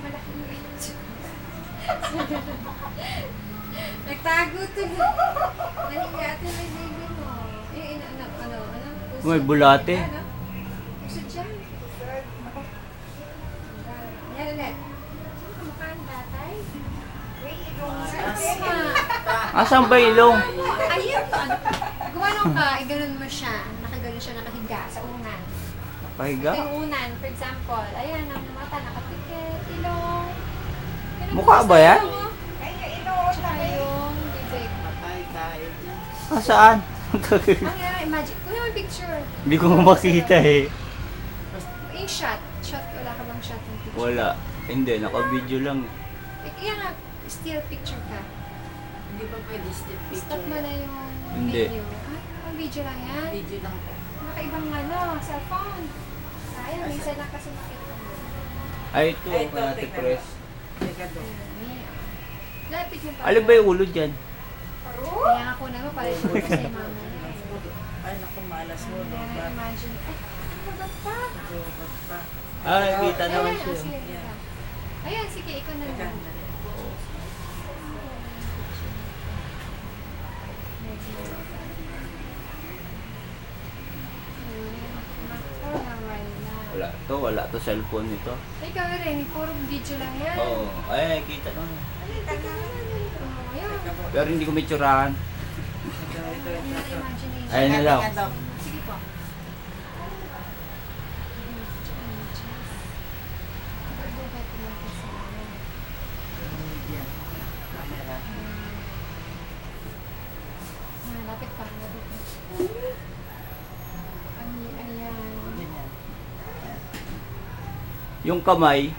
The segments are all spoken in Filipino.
Malaki yung ito. Nagtago to. Nahingatan na yung baby mo. Ano? May bulate. Usod siya. Yan ulit. Mukha ang tatay. Asan ba ilong? Ayun to. Gumano ka, ganun mo siya. Nakaganon siya, nakahiga sa unan. Pahiga? Ito yung unan, for example. Ayan, ang mata nakapikit, ilong. Ganun Mukha mo ba sa yan? ilong mo. Tsaka yung bibig. Saan? Ang imagine, kuha mo yung picture. Hindi ko makita eh. Yung shot. Shot, wala ka bang shot ng picture? Wala. Hindi, naka-video lang. Kaya nga, still picture ka. Hindi ba pwede step picture? Stop mo na yung Hindi. video. Ay, ang video lang yan. Video lang po. Nakaibang cellphone. Sayang, minsan lang kasi makita mo. Ay, ito. Ay, ito, Ate tingnan Press. Teka doon. Lapit mo pa. Alin ba yung ulo dyan? Kaya nga ko naman, pala ito kasi mama niya. Ay, naku, malas mo. Kaya nga imagine, ay, magat pa. Jobat pa. Ay, kita naman Ayan, siya. sige, ikaw. Ayan, sige, ikaw na Teka, lang. dali. Wala to cellphone nito. Ikaw rin, puro video lang yan. Oo. Ay, kita naman. Ayan. Pero hindi ko may tsurahan. Ito. Imagination. Ayun na lang. Teka daw. Sige po. Yan. Camera. Lapit pa. Ayan. Ganyan. Yung kamay,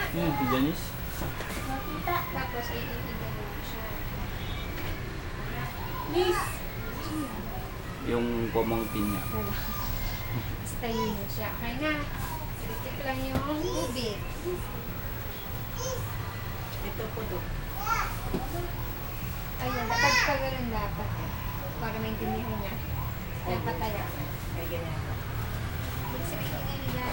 Ayan nga. si Janice. Tapos ay iigan mo siya. Yung pamangkin niya. Style mo siya. Kaya nga. Sitik lang yung tubig. Ito po to. Ayan, dapat pa ganun dapat. Para maintindihan niya. Dapat tayo. Ay, ganyan. Ibig sabihin na nila,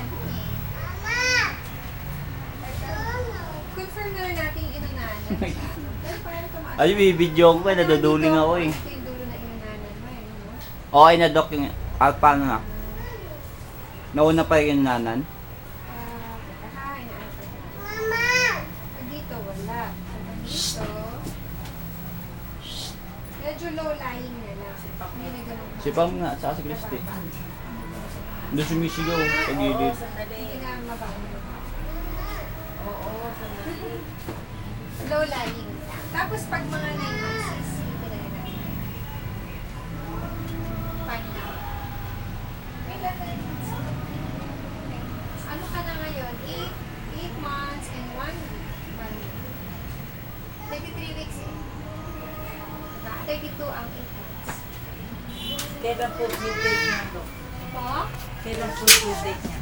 confirm na rin natin yung inunanan. Pero parang tumaas. Ay, bibidyo ko eh. Naduduling ako eh. Ito yung dulo na inunanan mo eh. No? Okay na, Dok. Yung, paano na? Nauna pa yung nanan? Kakain na ito. Dito, wala. Dito. Medyo low-lying na lang. Hindi na ganun ka. Si Pam nga, saka si Christy. Doon sumisigaw sa gilid. Oo, sandali. Hindi na mabago. Oo, sandali. Low-lying lang. Tapos pag mga 9 months, hindi na natin. Fine na. Kailan 9 months? Okay. Ano ka na ngayon? 8 months and 1 week. 33 weeks eh. Diba? 32 ang 8 months. Kailan po due date niya, Dok? Po? Kailan po due date niya?